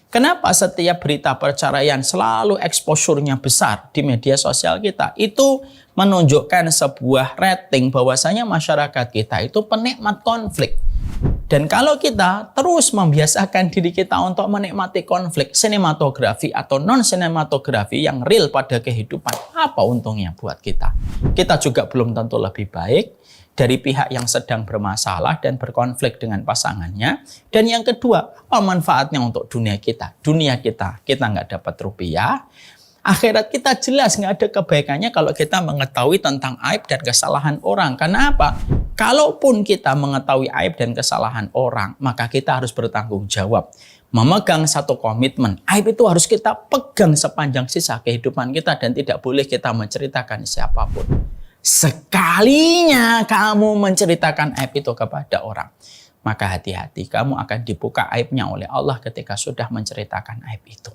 Kenapa setiap berita perceraian selalu exposure-nya besar di media sosial kita? Itu menunjukkan sebuah rating bahwasanya masyarakat kita itu penikmat konflik. Dan kalau kita terus membiasakan diri kita untuk menikmati konflik, sinematografi atau non-sinematografi yang real pada kehidupan, apa untungnya buat kita? Kita juga belum tentu lebih baik dari pihak yang sedang bermasalah dan berkonflik dengan pasangannya. Dan yang kedua, apa manfaatnya untuk dunia kita? Dunia kita nggak dapat rupiah. Akhirat kita jelas nggak ada kebaikannya kalau kita mengetahui tentang aib dan kesalahan orang. Karena apa? Kalaupun kita mengetahui aib dan kesalahan orang, maka kita harus bertanggung jawab. Memegang satu komitmen. Aib itu harus kita pegang sepanjang sisa kehidupan kita dan tidak boleh kita menceritakan siapapun. Sekalinya kamu menceritakan aib itu kepada orang, maka hati-hati, kamu akan dibuka aibnya oleh Allah ketika sudah menceritakan aib itu.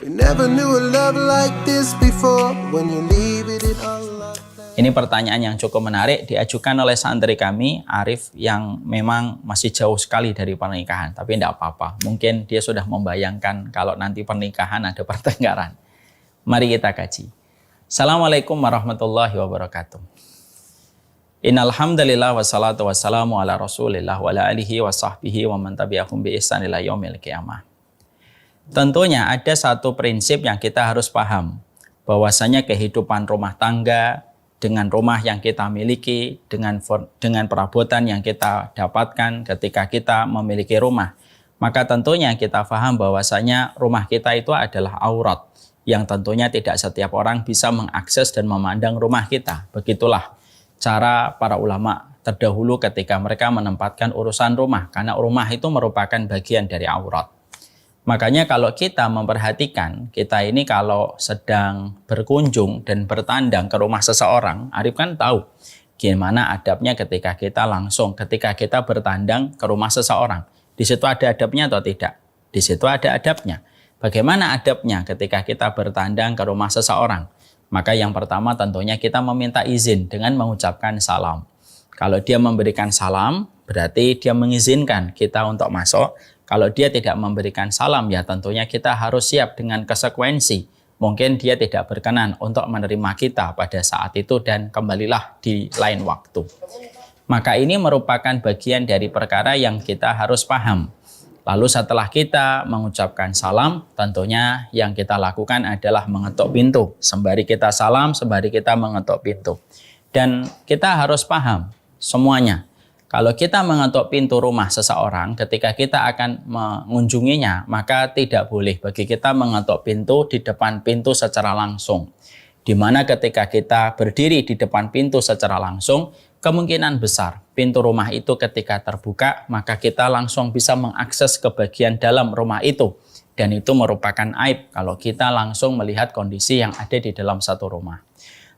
Never knew a love like this before. When you leave it all. Ini pertanyaan yang cukup menarik, diajukan oleh santri kami, Arif, yang memang masih jauh sekali dari pernikahan. Tapi tidak apa-apa, mungkin dia sudah membayangkan kalau nanti pernikahan ada pertengkaran. Mari kita kaji. Assalamualaikum warahmatullahi wabarakatuh. Innal hamdalillah wassalatu wassalamu ala Rasulillah wa ala alihi wa sahbihi wa man tabi'ahum bi ihsan ila yaumil qiyamah. Tentunya ada satu prinsip yang kita harus paham, bahwasanya kehidupan rumah tangga dengan rumah yang kita miliki, dengan perabotan yang kita dapatkan ketika kita memiliki rumah, maka tentunya kita paham bahwasanya rumah kita itu adalah aurat yang tentunya tidak setiap orang bisa mengakses dan memandang rumah kita. Begitulah cara para ulama terdahulu ketika mereka menempatkan urusan rumah, karena rumah itu merupakan bagian dari aurat. Makanya kalau kita memperhatikan, kita ini kalau sedang berkunjung dan bertandang ke rumah seseorang, Arif kan tahu gimana adabnya ketika kita bertandang ke rumah seseorang. Di situ ada adabnya atau tidak? Di situ ada adabnya. Bagaimana adabnya ketika kita bertandang ke rumah seseorang? Maka yang pertama tentunya kita meminta izin dengan mengucapkan salam. Kalau dia memberikan salam, berarti dia mengizinkan kita untuk masuk. Kalau dia tidak memberikan salam, ya tentunya kita harus siap dengan konsekuensi. Mungkin dia tidak berkenan untuk menerima kita pada saat itu dan kembalilah di lain waktu. Maka ini merupakan bagian dari perkara yang kita harus paham. Lalu setelah kita mengucapkan salam, tentunya yang kita lakukan adalah mengetuk pintu. Sembari kita salam, sembari kita mengetuk pintu. Dan kita harus paham semuanya. Kalau kita mengetuk pintu rumah seseorang ketika kita akan mengunjunginya, maka tidak boleh bagi kita mengetuk pintu di depan pintu secara langsung. Di mana ketika kita berdiri di depan pintu secara langsung, kemungkinan besar pintu rumah itu ketika terbuka, maka kita langsung bisa mengakses ke bagian dalam rumah itu. Dan itu merupakan aib kalau kita langsung melihat kondisi yang ada di dalam satu rumah.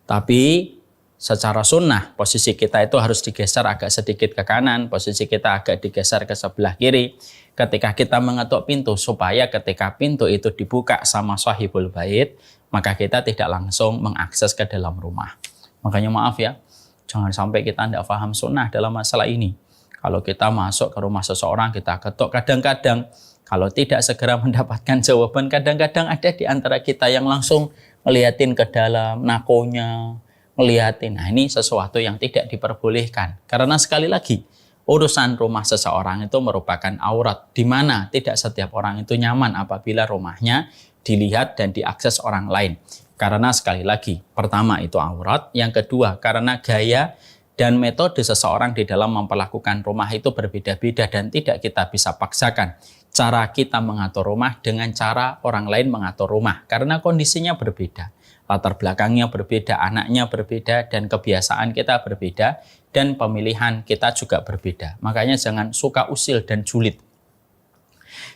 Tapi secara sunnah, posisi kita itu harus digeser agak sedikit ke kanan, posisi kita agak digeser ke sebelah kiri ketika kita mengetuk pintu, supaya ketika pintu itu dibuka sama sahibul bait, maka kita tidak langsung mengakses ke dalam rumah. Makanya maaf ya, jangan sampai kita tidak paham sunnah dalam masalah ini. Kalau kita masuk ke rumah seseorang, kita ketuk, kadang-kadang kalau tidak segera mendapatkan jawaban, kadang-kadang ada di antara kita yang langsung ngeliatin ke dalam, nakonya, ngeliatin. Nah, ini sesuatu yang tidak diperbolehkan. Karena sekali lagi, urusan rumah seseorang itu merupakan aurat, di mana tidak setiap orang itu nyaman apabila rumahnya dilihat dan diakses orang lain. Karena sekali lagi, pertama itu aurat, yang kedua karena gaya dan metode seseorang di dalam memperlakukan rumah itu berbeda-beda dan tidak kita bisa paksakan cara kita mengatur rumah dengan cara orang lain mengatur rumah, karena kondisinya berbeda. Latar belakangnya berbeda, anaknya berbeda, dan kebiasaan kita berbeda, dan pemilihan kita juga berbeda. Makanya jangan suka usil dan julid.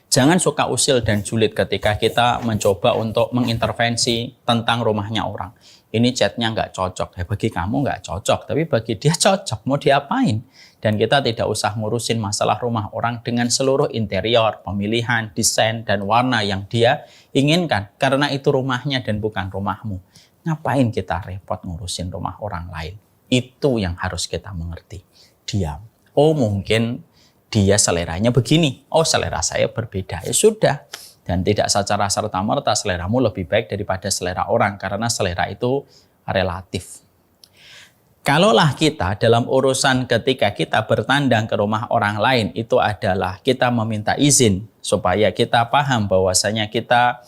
Jangan suka usil dan julid ketika kita mencoba untuk mengintervensi tentang rumahnya orang. ini chatnya nggak cocok. Ya bagi kamu nggak cocok, tapi bagi dia cocok. Mau diapain? Dan kita tidak usah ngurusin masalah rumah orang dengan seluruh interior, pemilihan, desain, dan warna yang dia inginkan. Karena itu rumahnya dan bukan rumahmu. Ngapain kita repot ngurusin rumah orang lain? Itu yang harus kita mengerti. Diam. Oh mungkin dia seleranya begini. Oh selera saya berbeda. Ya sudah. Dan tidak secara serta-merta seleramu lebih baik daripada selera orang. Karena selera itu relatif. Kalaulah kita dalam urusan ketika kita bertandang ke rumah orang lain, itu adalah kita meminta izin supaya kita paham bahwasanya kita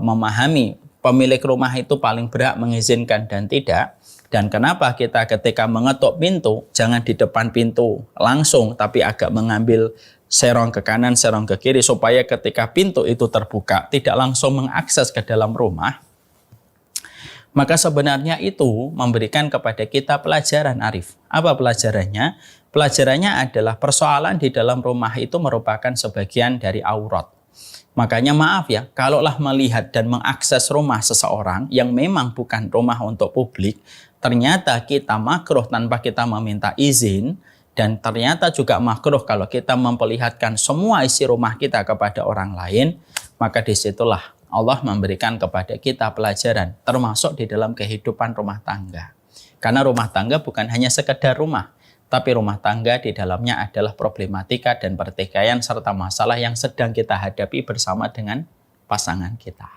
memahami pemilik rumah itu paling berhak mengizinkan dan tidak. Dan kenapa kita ketika mengetuk pintu, jangan di depan pintu langsung, tapi agak mengambil serong ke kanan, serong ke kiri, supaya ketika pintu itu terbuka, tidak langsung mengakses ke dalam rumah. Maka sebenarnya itu memberikan kepada kita pelajaran, Arif. Apa pelajarannya? Pelajarannya adalah persoalan di dalam rumah itu merupakan sebagian dari aurat. Makanya maaf ya, kalaulah melihat dan mengakses rumah seseorang yang memang bukan rumah untuk publik, ternyata kita makruh tanpa kita meminta izin, dan ternyata juga makruh kalau kita memperlihatkan semua isi rumah kita kepada orang lain, maka disitulah Allah memberikan kepada kita pelajaran, termasuk di dalam kehidupan rumah tangga. Karena rumah tangga bukan hanya sekedar rumah, tapi rumah tangga di dalamnya adalah problematika dan pertikaian serta masalah yang sedang kita hadapi bersama dengan pasangan kita.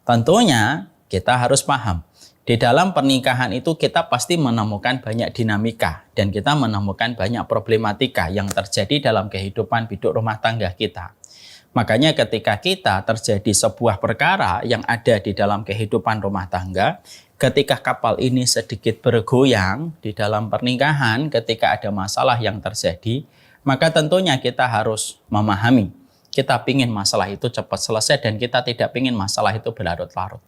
Tentunya kita harus paham, di dalam pernikahan itu kita pasti menemukan banyak dinamika dan kita menemukan banyak problematika yang terjadi dalam kehidupan hidup rumah tangga kita. Makanya ketika kita terjadi sebuah perkara yang ada di dalam kehidupan rumah tangga, ketika kapal ini sedikit bergoyang di dalam pernikahan, ketika ada masalah yang terjadi, maka tentunya kita harus memahami. Kita pingin masalah itu cepat selesai dan kita tidak pingin masalah itu berlarut-larut.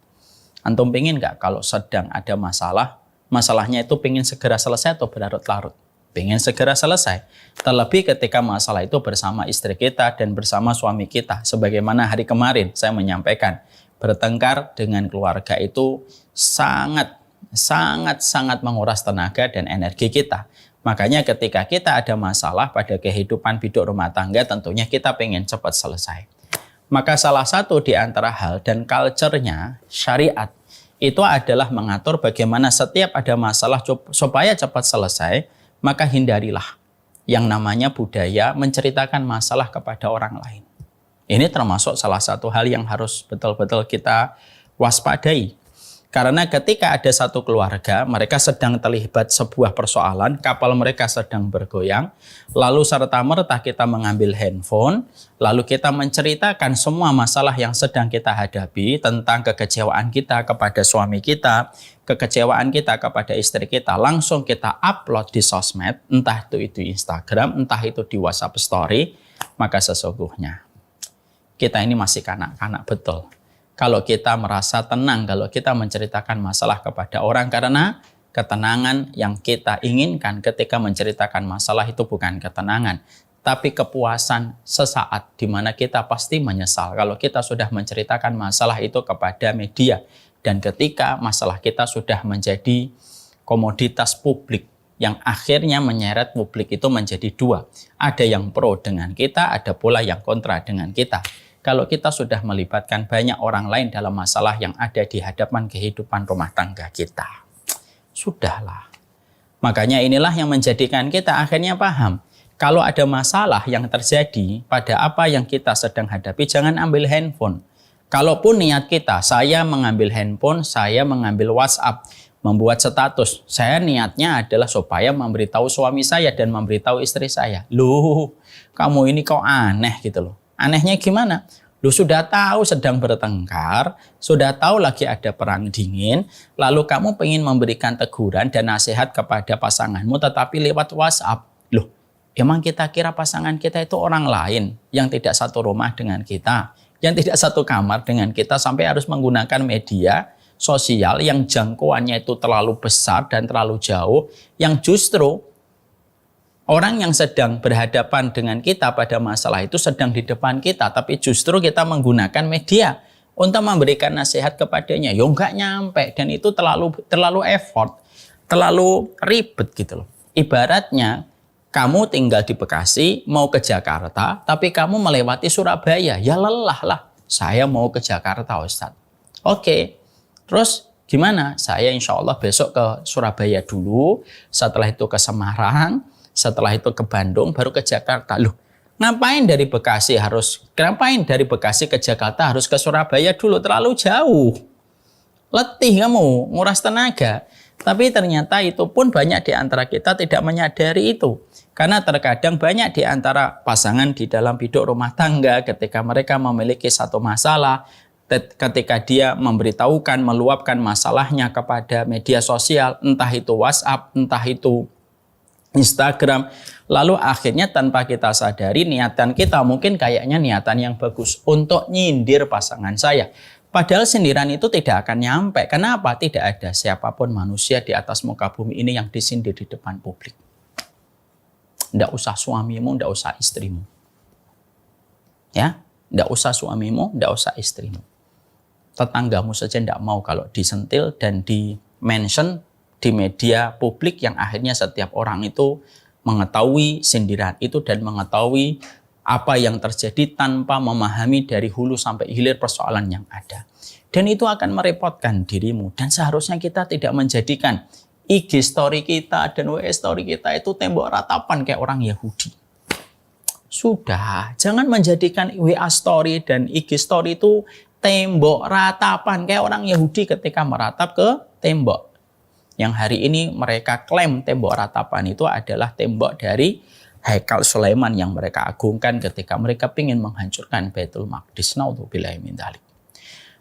Antum pingin nggak kalau sedang ada masalah, masalahnya itu pingin segera selesai atau berlarut-larut? Pengen segera selesai. Terlebih ketika masalah itu bersama istri kita dan bersama suami kita. Sebagaimana hari kemarin saya menyampaikan, bertengkar dengan keluarga itu sangat menguras tenaga dan energi kita. Makanya ketika kita ada masalah pada kehidupan hidup rumah tangga, tentunya kita pengen cepat selesai. Maka salah satu di antara hal dan culture-nya syariat itu adalah mengatur bagaimana setiap ada masalah supaya cepat selesai, maka hindarilah yang namanya budaya menceritakan masalah kepada orang lain. Ini termasuk salah satu hal yang harus betul-betul kita waspadai. Karena ketika ada satu keluarga, mereka sedang terlibat sebuah persoalan, kapal mereka sedang bergoyang, lalu serta-merta kita mengambil handphone, lalu kita menceritakan semua masalah yang sedang kita hadapi tentang kekecewaan kita kepada suami kita, kekecewaan kita kepada istri kita, langsung kita upload di sosmed, entah itu Instagram, entah itu di WhatsApp Story, maka sesungguhnya kita ini masih kanak-kanak betul. Kalau kita merasa tenang, kalau kita menceritakan masalah kepada orang, karena ketenangan yang kita inginkan ketika menceritakan masalah itu bukan ketenangan, tapi kepuasan sesaat di mana kita pasti menyesal kalau kita sudah menceritakan masalah itu kepada media. Dan ketika masalah kita sudah menjadi komoditas publik yang akhirnya menyeret publik itu menjadi dua. Ada yang pro dengan kita, ada pula yang kontra dengan kita. Kalau kita sudah melibatkan banyak orang lain dalam masalah yang ada di hadapan kehidupan rumah tangga kita, sudahlah. Makanya inilah yang menjadikan kita akhirnya paham. Kalau ada masalah yang terjadi pada apa yang kita sedang hadapi, jangan ambil handphone. Kalaupun niat kita, saya mengambil handphone, saya mengambil WhatsApp, membuat status, saya niatnya adalah supaya memberitahu suami saya dan memberitahu istri saya. Loh, kamu ini kok aneh gitu loh. Anehnya gimana? Lu sudah tahu sedang bertengkar, sudah tahu lagi ada perang dingin, lalu kamu pengen memberikan teguran dan nasihat kepada pasanganmu tetapi lewat WhatsApp. Loh, emang kita kira pasangan kita itu orang lain yang tidak satu rumah dengan kita, yang tidak satu kamar dengan kita sampai harus menggunakan media sosial yang jangkauannya itu terlalu besar dan terlalu jauh, yang justru orang yang sedang berhadapan dengan kita pada masalah itu sedang di depan kita, tapi justru kita menggunakan media. untuk memberikan nasihat kepadanya. Ya nggak nyampe, dan itu terlalu effort, terlalu ribet gitu loh. Ibaratnya kamu tinggal di Bekasi, mau ke Jakarta, tapi kamu melewati Surabaya. Ya lelah lah, saya mau ke Jakarta Ustadz. Oke, terus gimana? Saya insya Allah besok ke Surabaya dulu, setelah itu ke Semarang, setelah itu ke Bandung, baru ke Jakarta. Loh, ngapain dari Bekasi ke Jakarta harus ke Surabaya dulu? Terlalu jauh. Letih kamu, nguras tenaga. Tapi ternyata itu pun banyak di antara kita tidak menyadari itu. Karena terkadang banyak di antara pasangan di dalam hidup rumah tangga ketika mereka memiliki satu masalah, ketika dia memberitahukan, meluapkan masalahnya kepada media sosial, entah itu WhatsApp, entah itu Instagram, lalu akhirnya tanpa kita sadari niatan kita mungkin kayaknya niatan yang bagus untuk nyindir pasangan saya. Padahal sindiran itu tidak akan nyampe. Kenapa? Tidak ada siapapun manusia di atas muka bumi ini yang disindir di depan publik. Tidak usah suamimu, tidak usah istrimu. Ya, tidak usah suamimu, tidak usah istrimu. Tetanggamu saja tidak mau kalau disentil dan di-mention di media publik yang akhirnya setiap orang itu mengetahui sindiran itu dan mengetahui apa yang terjadi tanpa memahami dari hulu sampai hilir persoalan yang ada. Dan itu akan merepotkan dirimu. Dan seharusnya kita tidak menjadikan IG story kita dan WA story kita itu tembok ratapan kayak orang Yahudi. Sudah, jangan menjadikan WA story dan IG story itu tembok ratapan kayak orang Yahudi ketika meratap ke tembok. Yang hari ini mereka klaim tembok ratapan itu adalah tembok dari Haikal Sulaiman yang mereka agungkan ketika mereka ingin menghancurkan Baitul Maqdis. Naudzubillahi min dzalik.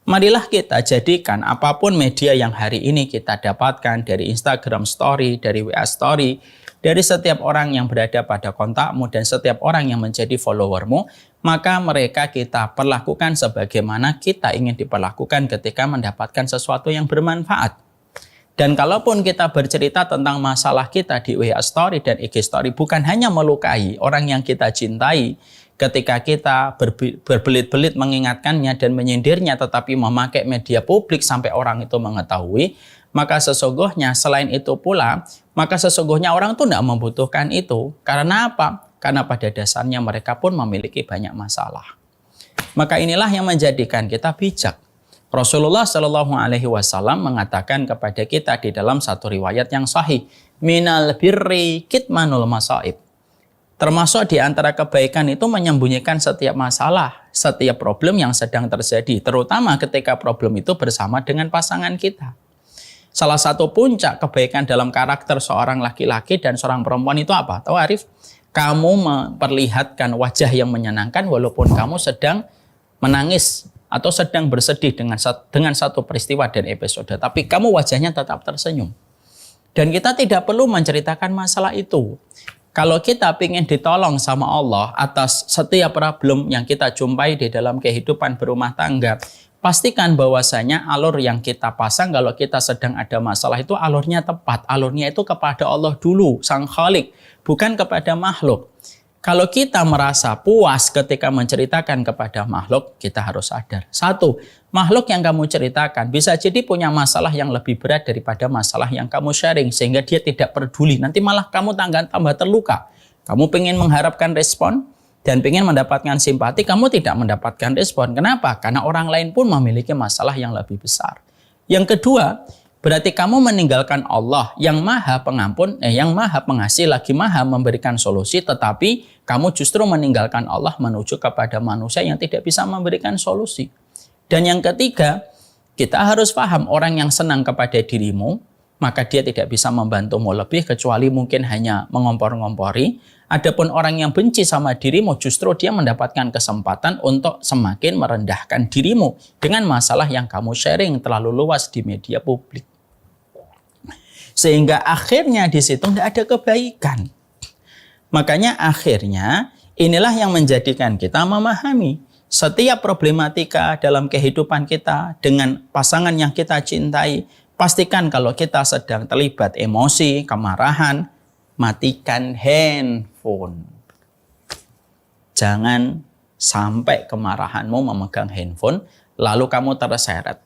Marilah kita jadikan apapun media yang hari ini kita dapatkan dari Instagram Story, dari WA Story, dari setiap orang yang berada pada kontakmu dan setiap orang yang menjadi followermu, maka mereka kita perlakukan sebagaimana kita ingin diperlakukan ketika mendapatkan sesuatu yang bermanfaat. Dan kalaupun kita bercerita tentang masalah kita di WA Story dan IG Story, bukan hanya melukai orang yang kita cintai ketika kita berbelit-belit mengingatkannya dan menyindirnya, tetapi memakai media publik sampai orang itu mengetahui, maka sesungguhnya selain itu pula, maka sesungguhnya orang itu tidak membutuhkan itu. Karena apa? Karena pada dasarnya mereka pun memiliki banyak masalah. Maka inilah yang menjadikan kita bijak. Rasulullah Shallallahu Alaihi Wasallam mengatakan kepada kita di dalam satu riwayat yang sahih, minal birri kitmanul masaib. Termasuk di antara kebaikan itu menyembunyikan setiap masalah, setiap problem yang sedang terjadi, terutama ketika problem itu bersama dengan pasangan kita. Salah satu puncak kebaikan dalam karakter seorang laki-laki dan seorang perempuan itu apa? Tahu Arif? Kamu memperlihatkan wajah yang menyenangkan walaupun kamu sedang menangis atau sedang bersedih dengan satu peristiwa dan episode. Tapi kamu wajahnya tetap tersenyum. Dan kita tidak perlu menceritakan masalah itu. Kalau kita ingin ditolong sama Allah atas setiap problem yang kita jumpai di dalam kehidupan berumah tangga, pastikan bahwasanya alur yang kita pasang kalau kita sedang ada masalah itu alurnya tepat. Alurnya itu kepada Allah dulu, Sang Khalik, bukan kepada makhluk. Kalau kita merasa puas ketika menceritakan kepada makhluk, kita harus sadar. Satu, makhluk yang kamu ceritakan bisa jadi punya masalah yang lebih berat daripada masalah yang kamu sharing. Sehingga dia tidak peduli. Nanti malah kamu tambah terluka. Kamu pengen mengharapkan respon dan pengen mendapatkan simpati, kamu tidak mendapatkan respon. Kenapa? Karena orang lain pun memiliki masalah yang lebih besar. Yang kedua, berarti kamu meninggalkan Allah yang maha pengampun, yang maha pengasih, lagi maha memberikan solusi, tetapi kamu justru meninggalkan Allah menuju kepada manusia yang tidak bisa memberikan solusi. Dan yang ketiga, kita harus paham orang yang senang kepada dirimu, maka dia tidak bisa membantumu lebih kecuali mungkin hanya mengompor-ngompori. Adapun orang yang benci sama dirimu, justru dia mendapatkan kesempatan untuk semakin merendahkan dirimu dengan masalah yang kamu sharing terlalu luas di media publik. Sehingga akhirnya di situ tidak ada kebaikan. Makanya akhirnya inilah yang menjadikan kita memahami setiap problematika dalam kehidupan kita dengan pasangan yang kita cintai. Pastikan kalau kita sedang terlibat emosi, kemarahan, matikan handphone. Jangan sampai kemarahanmu memegang handphone, lalu kamu terseret,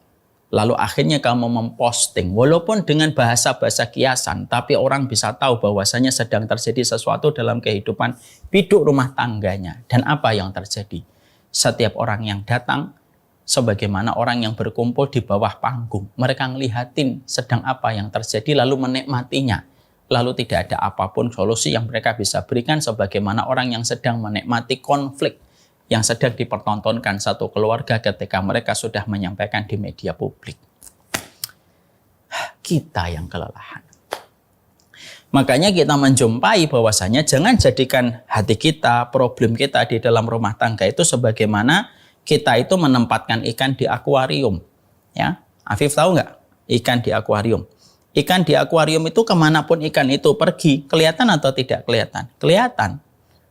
lalu akhirnya kamu memposting, walaupun dengan bahasa-bahasa kiasan, tapi orang bisa tahu bahwasanya sedang terjadi sesuatu dalam kehidupan biduk rumah tangganya. Dan apa yang terjadi? Setiap orang yang datang, sebagaimana orang yang berkumpul di bawah panggung, mereka ngelihatin sedang apa yang terjadi lalu menikmatinya. Lalu tidak ada apapun solusi yang mereka bisa berikan sebagaimana orang yang sedang menikmati konflik yang sedang dipertontonkan satu keluarga ketika mereka sudah menyampaikan di media publik. Kita yang kelelahan. Makanya kita menjumpai bahwasanya jangan jadikan hati kita, problem kita di dalam rumah tangga itu sebagaimana kita itu menempatkan ikan di akuarium. Ya, Afif tahu nggak ikan di akuarium? Ikan di akuarium itu kemanapun ikan itu pergi, kelihatan atau tidak kelihatan? Kelihatan.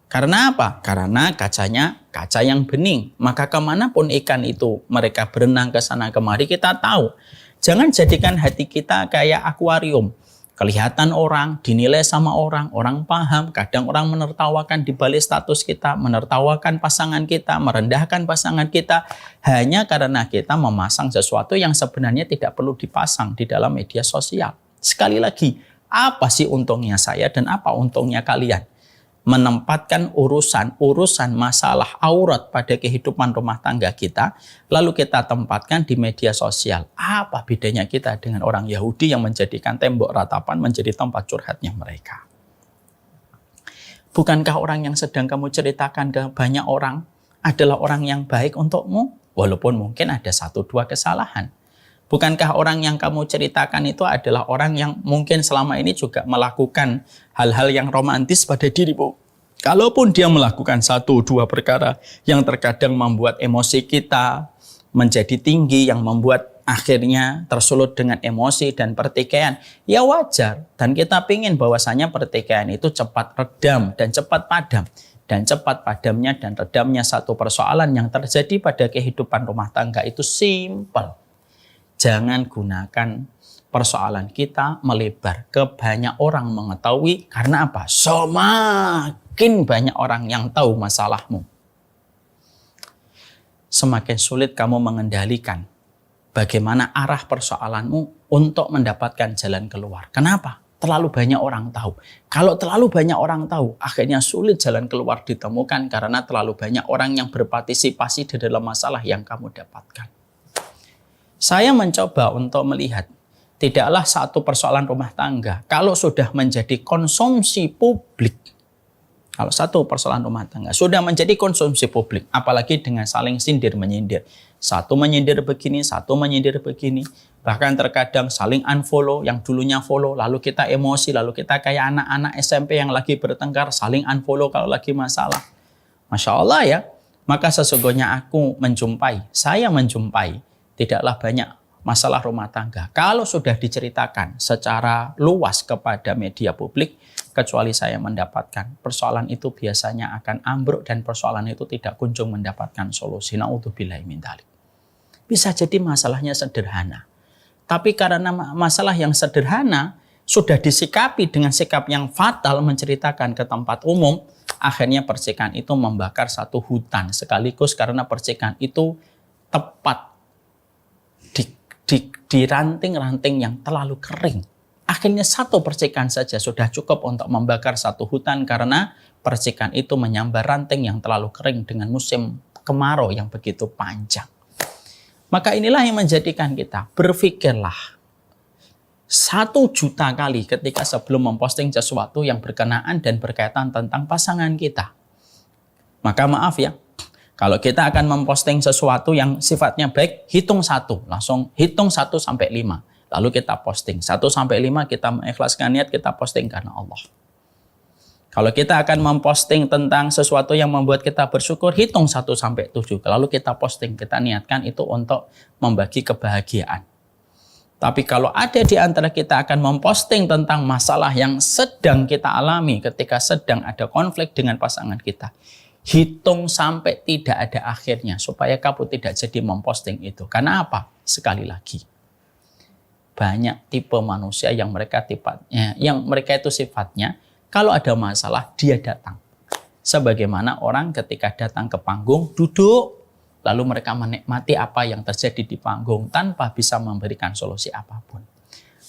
Karena apa? Karena kacanya kaca yang bening. Maka kemanapun ikan itu mereka berenang ke sana kemari, kita tahu. Jangan jadikan hati kita kayak akuarium. Kelihatan orang, dinilai sama orang, orang paham. Kadang orang menertawakan di balik status kita, menertawakan pasangan kita, merendahkan pasangan kita. Hanya karena kita memasang sesuatu yang sebenarnya tidak perlu dipasang di dalam media sosial. Sekali lagi, apa sih untungnya saya dan apa untungnya kalian? Menempatkan urusan masalah aurat pada kehidupan rumah tangga kita, lalu kita tempatkan di media sosial. Apa bedanya kita dengan orang Yahudi yang menjadikan tembok ratapan menjadi tempat curhatnya mereka? Bukankah orang yang sedang kamu ceritakan ke banyak orang adalah orang yang baik untukmu? Walaupun mungkin ada 1-2 kesalahan. Bukankah orang yang kamu ceritakan itu adalah orang yang mungkin selama ini juga melakukan hal-hal yang romantis pada dirimu? Kalaupun dia melakukan 1-2 perkara yang terkadang membuat emosi kita menjadi tinggi, yang membuat akhirnya tersulut dengan emosi dan pertikaian, ya wajar. Dan kita ingin bahwasanya pertikaian itu cepat redam dan cepat padam. Dan cepat padamnya dan redamnya satu persoalan yang terjadi pada kehidupan rumah tangga itu simpel. Jangan gunakan persoalan kita melebar ke banyak orang mengetahui. Karena apa? Semakin banyak orang yang tahu masalahmu, semakin sulit kamu mengendalikan bagaimana arah persoalanmu untuk mendapatkan jalan keluar. Kenapa? Terlalu banyak orang tahu. Kalau terlalu banyak orang tahu, akhirnya sulit jalan keluar ditemukan karena terlalu banyak orang yang berpartisipasi di dalam masalah yang kamu dapatkan. Saya mencoba untuk melihat, tidaklah satu persoalan rumah tangga, kalau sudah menjadi konsumsi publik, kalau satu persoalan rumah tangga sudah menjadi konsumsi publik, apalagi dengan saling sindir-menyindir. Satu menyindir begini, satu menyindir begini, bahkan terkadang saling unfollow, yang dulunya follow, lalu kita emosi, lalu kita kayak anak-anak SMP yang lagi bertengkar, saling unfollow kalau lagi masalah. Masya Allah ya, maka sesungguhnya saya menjumpai, tidaklah banyak masalah rumah tangga kalau sudah diceritakan secara luas kepada media publik, kecuali saya mendapatkan persoalan itu biasanya akan ambruk dan persoalan itu tidak kunjung mendapatkan solusi. Na'udzubillahi min dzalik. Bisa jadi masalahnya sederhana, tapi karena masalah yang sederhana sudah disikapi dengan sikap yang fatal menceritakan ke tempat umum, akhirnya percikan itu membakar satu hutan sekaligus karena percikan itu tepat di ranting-ranting yang terlalu kering. Akhirnya satu percikan saja sudah cukup untuk membakar satu hutan karena percikan itu menyambar ranting yang terlalu kering dengan musim kemarau yang begitu panjang. Maka inilah yang menjadikan kita berpikirlah 1 juta kali ketika sebelum memposting sesuatu yang berkenaan dan berkaitan tentang pasangan kita. Maka maaf ya, kalau kita akan memposting sesuatu yang sifatnya baik, hitung 1, langsung hitung 1 sampai 5. Lalu kita posting 1 sampai 5, kita mengikhlaskan niat, kita posting karena Allah. Kalau kita akan memposting tentang sesuatu yang membuat kita bersyukur, hitung 1 sampai 7. Lalu kita posting, kita niatkan itu untuk membagi kebahagiaan. Tapi kalau ada di antara kita akan memposting tentang masalah yang sedang kita alami ketika sedang ada konflik dengan pasangan kita, hitung sampai tidak ada akhirnya supaya kamu tidak jadi memposting itu. Karena apa? Sekali lagi, banyak tipe manusia yang mereka itu sifatnya kalau ada masalah dia datang. Sebagaimana orang ketika datang ke panggung duduk, lalu mereka menikmati apa yang terjadi di panggung tanpa bisa memberikan solusi apapun.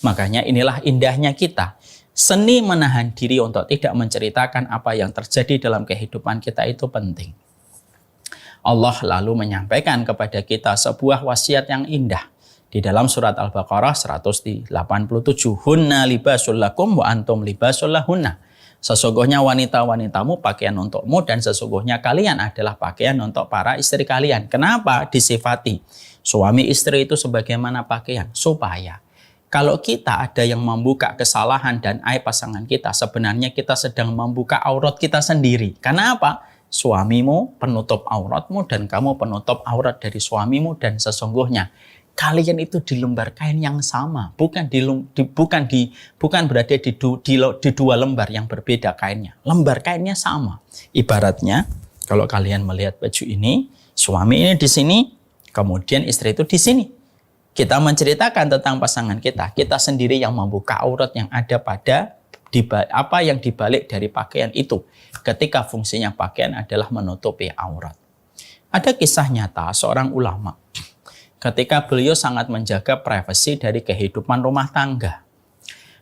Makanya inilah indahnya kita. Seni menahan diri untuk tidak menceritakan apa yang terjadi dalam kehidupan kita itu penting. Allah lalu menyampaikan kepada kita sebuah wasiat yang indah. Di dalam surat Al-Baqarah 187. Hunna libasul lakum wa antum libasul lahunna. Sesungguhnya wanita-wanitamu pakaian untukmu dan sesungguhnya kalian adalah pakaian untuk para istri kalian. Kenapa disifati suami istri itu sebagaimana pakaian? Supaya kalau kita ada yang membuka kesalahan dan aib pasangan kita, sebenarnya kita sedang membuka aurat kita sendiri. Karena apa? Suamimu penutup auratmu dan kamu penutup aurat dari suamimu, dan sesungguhnya kalian itu di lembar kain yang sama, bukan berada di dua lembar yang berbeda kainnya. Lembar kainnya sama. Ibaratnya kalau kalian melihat baju ini, suami ini di sini, kemudian istri itu di sini. Kita menceritakan tentang pasangan kita sendiri yang membuka aurat yang ada pada apa yang dibalik dari pakaian itu. Ketika fungsinya pakaian adalah menutupi aurat. Ada kisah nyata seorang ulama. Ketika beliau sangat menjaga privasi dari kehidupan rumah tangga.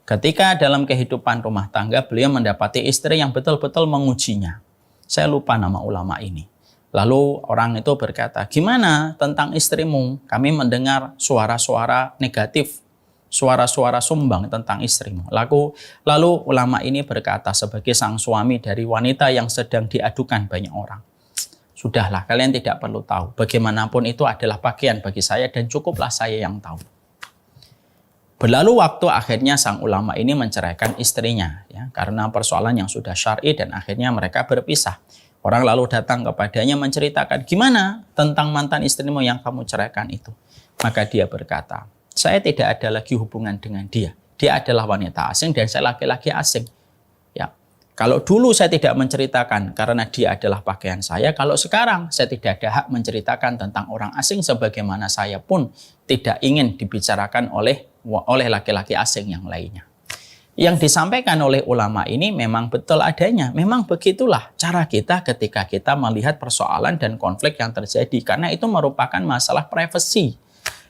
Ketika dalam kehidupan rumah tangga beliau mendapati istri yang betul-betul mengujinya. Saya lupa nama ulama ini. Lalu orang itu berkata, gimana tentang istrimu? Kami mendengar suara-suara negatif, suara-suara sumbang tentang istrimu. Lalu ulama ini berkata sebagai sang suami dari wanita yang sedang diadukan banyak orang. Sudahlah, kalian tidak perlu tahu. Bagaimanapun itu adalah pakaian bagi saya dan cukuplah saya yang tahu. Berlalu waktu, akhirnya sang ulama ini menceraikan istrinya, ya, karena persoalan yang sudah syar'i, dan akhirnya mereka berpisah. Orang lalu datang kepadanya menceritakan, gimana tentang mantan istrimu yang kamu ceraikan itu? Maka dia berkata, saya tidak ada lagi hubungan dengan dia. Dia adalah wanita asing dan saya laki-laki asing. Ya, kalau dulu saya tidak menceritakan karena dia adalah pakaian saya, kalau sekarang saya tidak ada hak menceritakan tentang orang asing sebagaimana saya pun tidak ingin dibicarakan oleh laki-laki asing yang lainnya. Yang disampaikan oleh ulama ini memang betul adanya. Memang begitulah cara kita ketika kita melihat persoalan dan konflik yang terjadi. Karena itu merupakan masalah privasi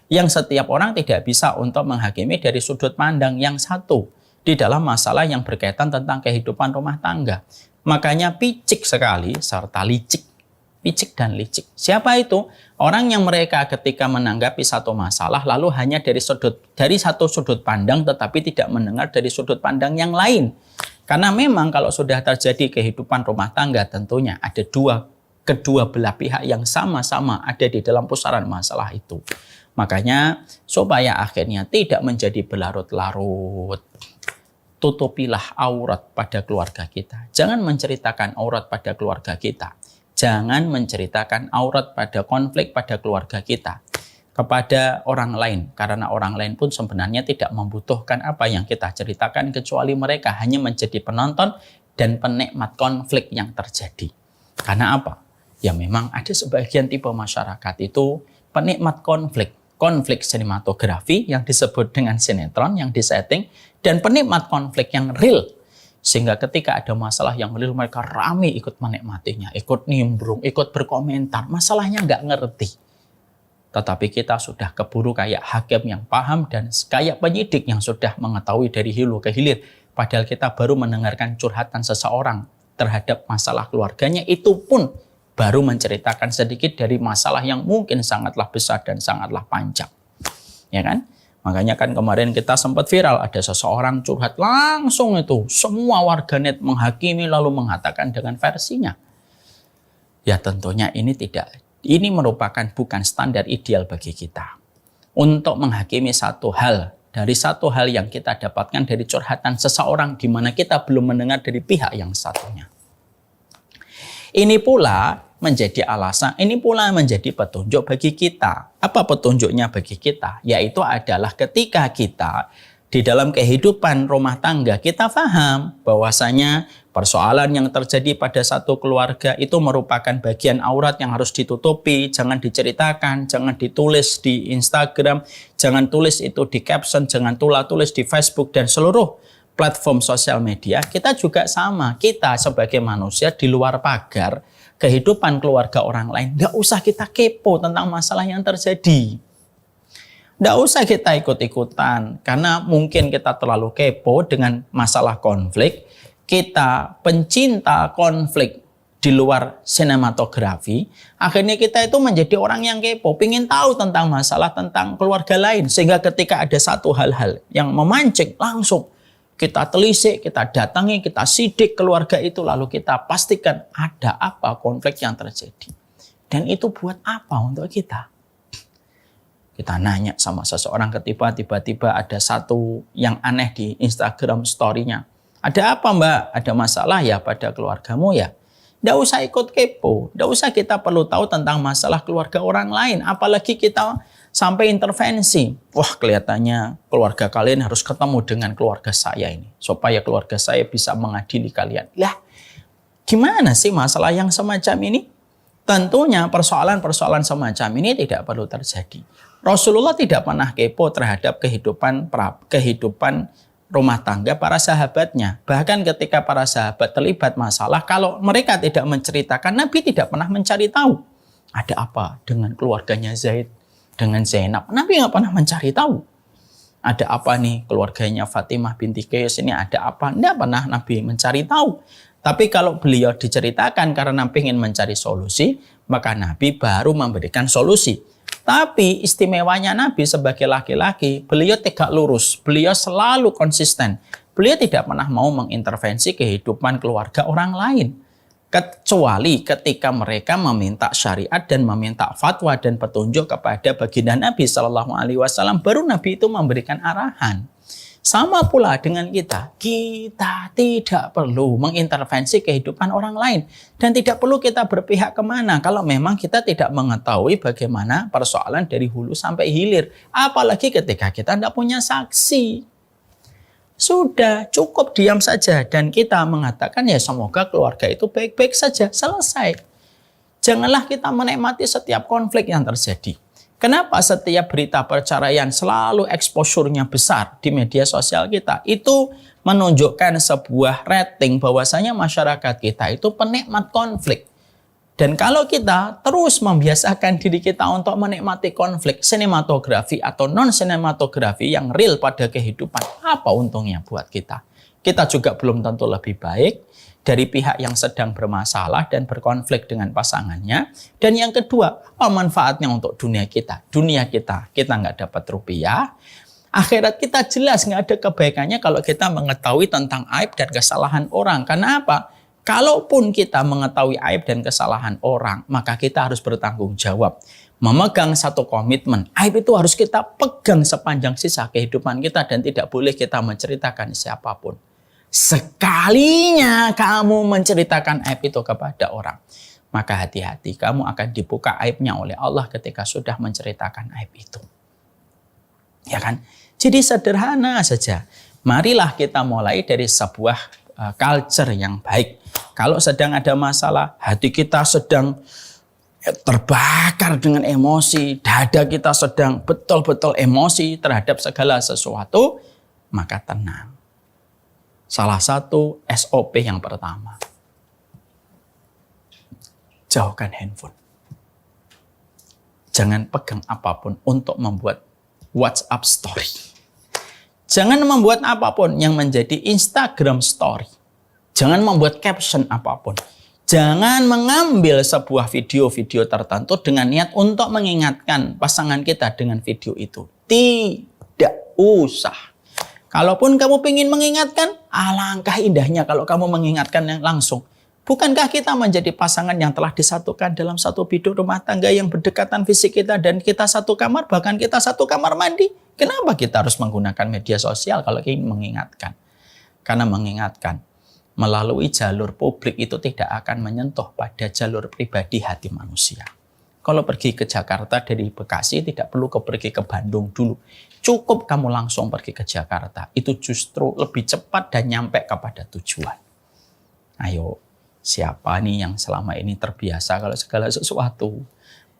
yang setiap orang tidak bisa untuk menghakimi dari sudut pandang yang satu di dalam masalah yang berkaitan tentang kehidupan rumah tangga. Makanya picik sekali serta licik. Picik dan licik. Siapa itu? Orang yang mereka ketika menanggapi satu masalah lalu hanya dari satu sudut pandang tetapi tidak mendengar dari sudut pandang yang lain. Karena memang kalau sudah terjadi kehidupan rumah tangga tentunya ada kedua belah pihak yang sama-sama ada di dalam pusaran masalah itu. Makanya supaya akhirnya tidak menjadi berlarut-larut, tutupilah aurat pada keluarga kita. Jangan menceritakan aurat pada keluarga kita. Jangan menceritakan aurat pada konflik pada keluarga kita kepada orang lain. Karena orang lain pun sebenarnya tidak membutuhkan apa yang kita ceritakan kecuali mereka hanya menjadi penonton dan penikmat konflik yang terjadi. Karena apa? Ya memang ada sebagian tipe masyarakat itu penikmat konflik. Konflik sinematografi yang disebut dengan sinetron yang disetting dan penikmat konflik yang real. Sehingga ketika ada masalah yang real mereka rame ikut menikmatinya, ikut nimbrung, ikut berkomentar. Masalahnya nggak ngerti. Tetapi kita sudah keburu kayak hakim yang paham dan kayak penyidik yang sudah mengetahui dari hulu ke hilir. Padahal kita baru mendengarkan curhatan seseorang terhadap masalah keluarganya, itu pun baru menceritakan sedikit dari masalah yang mungkin sangatlah besar dan sangatlah panjang. Ya kan? Makanya kan kemarin kita sempat viral, ada seseorang curhat langsung itu. Semua warganet menghakimi lalu mengatakan dengan versinya. Ya tentunya ini merupakan bukan standar ideal bagi kita. Untuk menghakimi satu hal, dari satu hal yang kita dapatkan dari curhatan seseorang di mana kita belum mendengar dari pihak yang satunya. Ini pula menjadi alasan, ini pula menjadi petunjuk bagi kita. Apa petunjuknya bagi kita? Yaitu adalah ketika kita di dalam kehidupan rumah tangga, kita paham bahwasanya persoalan yang terjadi pada satu keluarga itu merupakan bagian aurat yang harus ditutupi, jangan diceritakan, jangan ditulis di Instagram, jangan tulis itu di caption, jangan tulis di Facebook dan seluruh platform sosial media. Kita juga sama, kita sebagai manusia di luar pagar, kehidupan keluarga orang lain, nggak usah kita kepo tentang masalah yang terjadi. Nggak usah kita ikut-ikutan, karena mungkin kita terlalu kepo dengan masalah konflik. Kita pencinta konflik di luar sinematografi, akhirnya kita itu menjadi orang yang kepo, ingin tahu tentang masalah tentang keluarga lain. Sehingga ketika ada satu hal-hal yang memancing, langsung kita telisik, kita datangi, kita sidik keluarga itu, lalu kita pastikan ada apa konflik yang terjadi. Dan itu buat apa untuk kita? Kita nanya sama seseorang, tiba-tiba ada satu yang aneh di Instagram story-nya. Ada apa mbak? Ada masalah ya pada keluargamu ya? Nggak usah ikut kepo, nggak usah kita perlu tahu tentang masalah keluarga orang lain. Apalagi kita sampai intervensi. Wah, kelihatannya keluarga kalian harus ketemu dengan keluarga saya ini, supaya keluarga saya bisa mengadili kalian. Lah, gimana sih masalah yang semacam ini? Tentunya persoalan-persoalan semacam ini tidak perlu terjadi. Rasulullah tidak pernah kepo terhadap kehidupan rumah tangga para sahabatnya. Bahkan ketika para sahabat terlibat masalah, kalau mereka tidak menceritakan, Nabi tidak pernah mencari tahu. Ada apa dengan keluarganya Zaid, dengan Zainab? Nabi nggak pernah mencari tahu. Ada apa nih keluarganya Fatimah binti Qais ini, ada apa? Nggak pernah Nabi mencari tahu. Tapi kalau beliau diceritakan karena ingin mencari solusi, maka Nabi baru memberikan solusi. Tapi istimewanya Nabi sebagai laki-laki, beliau tegak lurus, beliau selalu konsisten. Beliau tidak pernah mau mengintervensi kehidupan keluarga orang lain. Kecuali ketika mereka meminta syariat dan meminta fatwa dan petunjuk kepada baginda Nabi SAW, baru Nabi itu memberikan arahan. Sama pula dengan kita tidak perlu mengintervensi kehidupan orang lain. Dan tidak perlu kita berpihak kemana kalau memang kita tidak mengetahui bagaimana persoalan dari hulu sampai hilir. Apalagi ketika kita tidak punya saksi. Sudah, cukup diam saja. Dan kita mengatakan ya semoga keluarga itu baik-baik saja. Selesai. Janganlah kita menikmati setiap konflik yang terjadi. Kenapa setiap berita perceraian selalu exposure-nya besar di media sosial kita? Itu menunjukkan sebuah rating bahwasanya masyarakat kita itu penikmat konflik. Dan kalau kita terus membiasakan diri kita untuk menikmati konflik sinematografi atau non-sinematografi yang real pada kehidupan, apa untungnya buat kita? Kita juga belum tentu lebih baik dari pihak yang sedang bermasalah dan berkonflik dengan pasangannya. Dan yang kedua, apa manfaatnya untuk dunia kita? Dunia kita nggak dapat rupiah. Akhirat kita jelas nggak ada kebaikannya kalau kita mengetahui tentang aib dan kesalahan orang. Karena apa? Kalaupun kita mengetahui aib dan kesalahan orang, maka kita harus bertanggung jawab. Memegang satu komitmen. Aib itu harus kita pegang sepanjang sisa kehidupan kita dan tidak boleh kita menceritakan siapapun. Sekalinya kamu menceritakan aib itu kepada orang, maka hati-hati, kamu akan dibuka aibnya oleh Allah ketika sudah menceritakan aib itu. Ya kan? Jadi sederhana saja. Marilah kita mulai dari sebuah culture yang baik. Kalau sedang ada masalah, hati kita sedang terbakar dengan emosi, dada kita sedang betul-betul emosi terhadap segala sesuatu, maka tenang. Salah satu SOP yang pertama, jauhkan handphone. Jangan pegang apapun untuk membuat WhatsApp story. Jangan membuat apapun yang menjadi Instagram story. Jangan membuat caption apapun. Jangan mengambil sebuah video-video tertentu dengan niat untuk mengingatkan pasangan kita dengan video itu. Tidak usah. Kalaupun kamu ingin mengingatkan, alangkah indahnya kalau kamu mengingatkan yang langsung. Bukankah kita menjadi pasangan yang telah disatukan dalam satu biduk rumah tangga yang berdekatan fisik kita dan kita satu kamar, bahkan kita satu kamar mandi? Kenapa kita harus menggunakan media sosial kalau ingin mengingatkan? Karena mengingatkan melalui jalur publik itu tidak akan menyentuh pada jalur pribadi hati manusia. Kalau pergi ke Jakarta dari Bekasi tidak perlu pergi ke Bandung dulu. Cukup kamu langsung pergi ke Jakarta. Itu justru lebih cepat dan nyampe kepada tujuan. Ayo, siapa nih yang selama ini terbiasa kalau segala sesuatu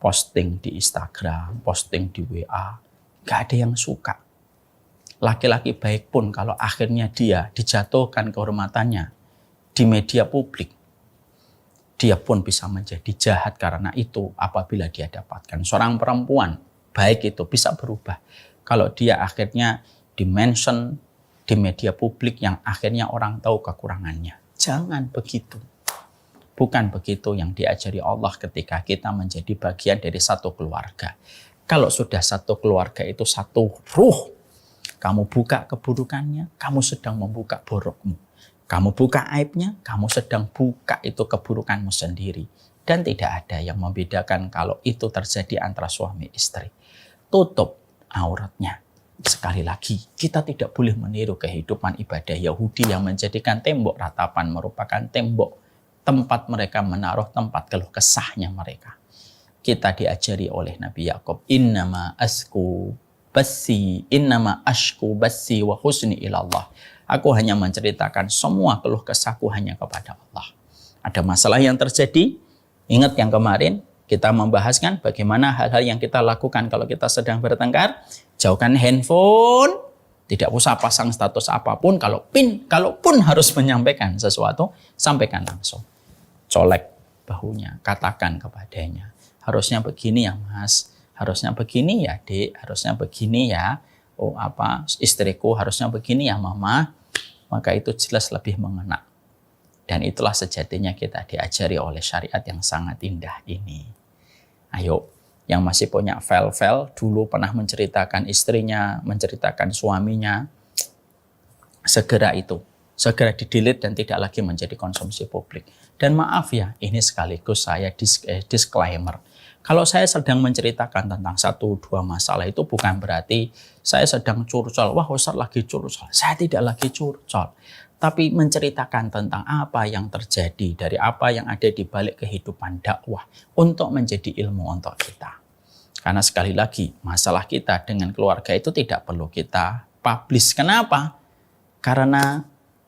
posting di Instagram, posting di WA, gak ada yang suka. Laki-laki baik pun kalau akhirnya dia dijatuhkan kehormatannya di media publik, dia pun bisa menjadi jahat karena itu apabila dia dapatkan. Seorang perempuan baik itu bisa berubah kalau dia akhirnya dimention di media publik yang akhirnya orang tahu kekurangannya. Jangan begitu. Bukan begitu yang diajari Allah ketika kita menjadi bagian dari satu keluarga. Kalau sudah satu keluarga itu satu ruh, kamu buka keburukannya, kamu sedang membuka borokmu. Kamu buka aibnya, kamu sedang buka itu keburukanmu sendiri. Dan tidak ada yang membedakan kalau itu terjadi antara suami istri. Tutup auratnya. Sekali lagi, kita tidak boleh meniru kehidupan ibadah Yahudi yang menjadikan tembok ratapan merupakan tembok tempat mereka menaruh tempat keluh kesahnya mereka. Kita diajari oleh Nabi Yakub, innama ashku bassi wa husni ilallah. Aku hanya menceritakan semua keluh kesahku hanya kepada Allah. Ada masalah yang terjadi, ingat yang kemarin kita membahaskan bagaimana hal-hal yang kita lakukan kalau kita sedang bertengkar. Jauhkan handphone, tidak usah pasang status apapun. Kalaupun harus menyampaikan sesuatu, sampaikan langsung. Colek bahunya, katakan kepadanya. Harusnya begini ya mas, harusnya begini ya dek, harusnya begini ya istriku, harusnya begini ya mama. Maka itu jelas lebih mengena. Dan itulah sejatinya kita diajari oleh syariat yang sangat indah ini. Ayo, yang masih punya file-file dulu pernah menceritakan istrinya, menceritakan suaminya, segera di-delete dan tidak lagi menjadi konsumsi publik. Dan maaf ya, ini sekaligus saya disclaimer. Kalau saya sedang menceritakan tentang 1-2 masalah itu bukan berarti saya sedang curcol. Wah, Ustaz lagi curcol. Saya tidak lagi curcol. Tapi menceritakan tentang apa yang terjadi, dari apa yang ada di balik kehidupan dakwah untuk menjadi ilmu untuk kita. Karena sekali lagi, masalah kita dengan keluarga itu tidak perlu kita publish. Kenapa? Karena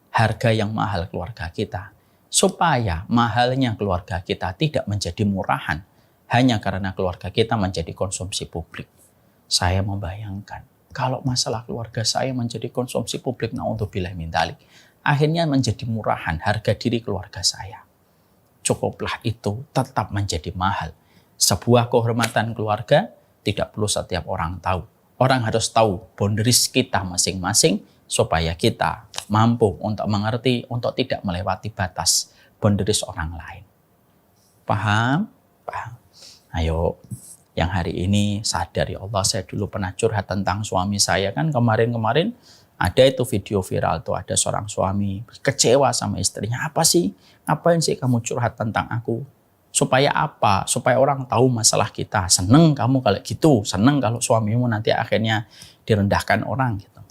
harga yang mahal keluarga kita. Supaya mahalnya keluarga kita tidak menjadi murahan hanya karena keluarga kita menjadi konsumsi publik. Saya membayangkan, kalau masalah keluarga saya menjadi konsumsi publik, na'udzubillah min dzalik, akhirnya menjadi murahan harga diri keluarga saya. Cukuplah itu tetap menjadi mahal. Sebuah kehormatan keluarga tidak perlu setiap orang tahu. Orang harus tahu boundaries kita masing-masing supaya kita mampu untuk mengerti, untuk tidak melewati batas boundaries orang lain. Paham? Paham. Ayo, yang hari ini sadar ya Allah, saya dulu pernah curhat tentang suami saya kan kemarin-kemarin. Ada itu video viral tuh, ada seorang suami kecewa sama istrinya. Apa sih? Ngapain sih kamu curhat tentang aku? Supaya apa? Supaya orang tahu masalah kita. Seneng kamu kalau gitu. Seneng kalau suamimu nanti akhirnya direndahkan orang gitu.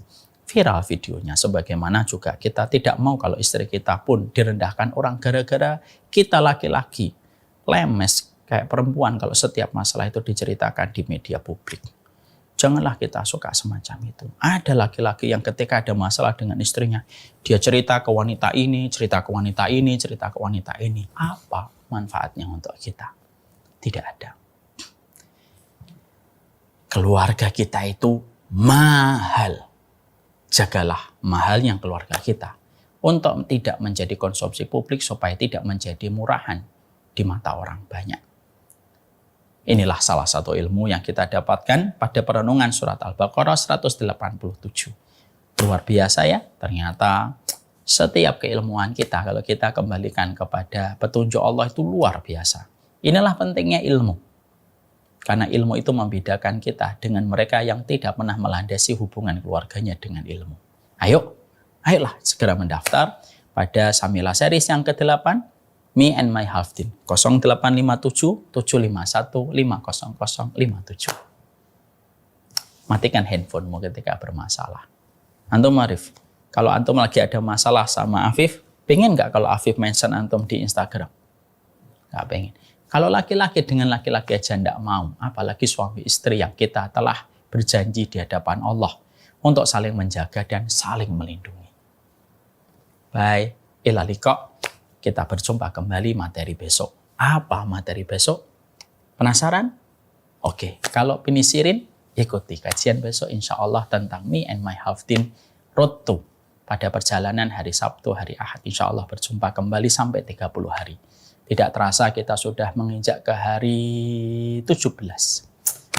Viral videonya. Sebagaimana juga kita tidak mau kalau istri kita pun direndahkan orang gara-gara kita laki-laki lemes kayak perempuan kalau setiap masalah itu diceritakan di media publik. Janganlah kita suka semacam itu. Ada laki-laki yang ketika ada masalah dengan istrinya, dia cerita ke wanita ini, cerita ke wanita ini, cerita ke wanita ini. Apa manfaatnya untuk kita? Tidak ada. Keluarga kita itu mahal. Jagalah mahalnya keluarga kita untuk tidak menjadi konsumsi publik supaya tidak menjadi murahan di mata orang banyak. Inilah salah satu ilmu yang kita dapatkan pada perenungan surat Al-Baqarah 187. Luar biasa ya, ternyata setiap keilmuan kita kalau kita kembalikan kepada petunjuk Allah itu luar biasa. Inilah pentingnya ilmu. Karena ilmu itu membedakan kita dengan mereka yang tidak pernah melandasi hubungan keluarganya dengan ilmu. Ayolah segera mendaftar pada Samila Series yang ke-8. Me and My Half Team 0857 751 50057. Matikan handphonemu ketika bermasalah. Antum Arif, kalau antum lagi ada masalah sama Afif, pengen nggak kalau Afif mention antum di Instagram? Nggak pengen. Kalau laki-laki dengan laki-laki aja nggak mau, apalagi suami istri yang kita telah berjanji di hadapan Allah untuk saling menjaga dan saling melindungi. Bye, ila liqa. Kita berjumpa kembali materi besok. Apa materi besok? Penasaran? Oke, kalau penisirin, ikuti kajian besok insya Allah tentang Me and My Half Team Road to. Pada perjalanan hari Sabtu, hari Ahad, insya Allah berjumpa kembali sampai 30 hari. Tidak terasa kita sudah menginjak ke hari 17.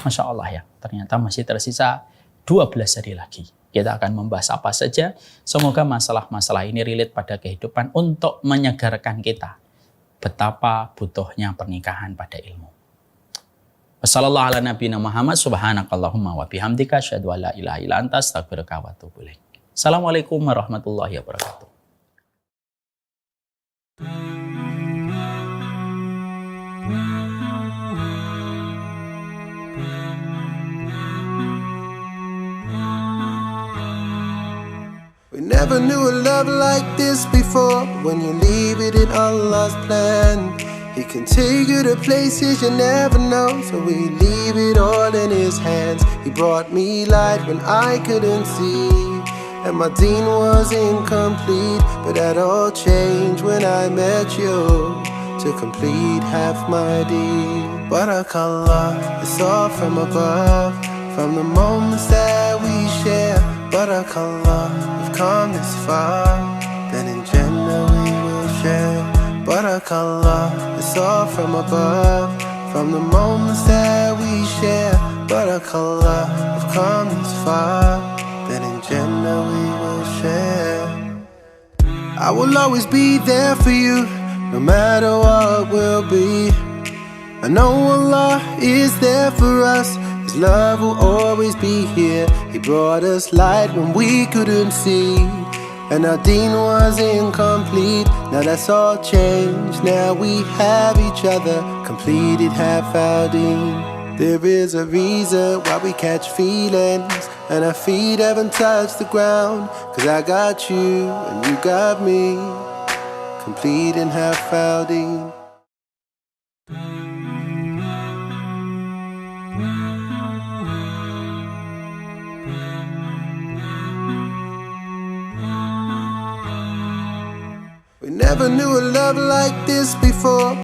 Masya Allah ya, ternyata masih tersisa 12 hari lagi. Kita akan membahas apa saja. Semoga masalah-masalah ini relate pada kehidupan untuk menyegarkan kita. Betapa butuhnya pernikahan pada ilmu. Wassalamualaikum warahmatullahi wabarakatuh. Subhanakallahumma wa bihamdika asyhadu an la ilaha illa anta astaghfiruka wa atubu ilaik. Assalamualaikum warahmatullahi wabarakatuh. We never knew a love like this before. When you leave it in Allah's plan, He can take you to places you never know. So we leave it all in His hands. He brought me light when I couldn't see, and my deen was incomplete. But that all changed when I met you to complete half my deed. Barakallah, it's all from above, from the moments that we share. Barakallah, we've come this far, then in Jannah we will share. Barakallah, it's all from above, from the moments that we share. Barakallah, we've come this far, then in Jannah we will share. I will always be there for you, no matter what will be. I know Allah is there for us. His love will always be here. He brought us light when we couldn't see, and our deen was incomplete. Now that's all changed. Now we have each other, completed half our deen. There is a reason why we catch feelings, and our feet haven't touched the ground. Cause I got you and you got me, completing half our deen. We never knew a love like this before.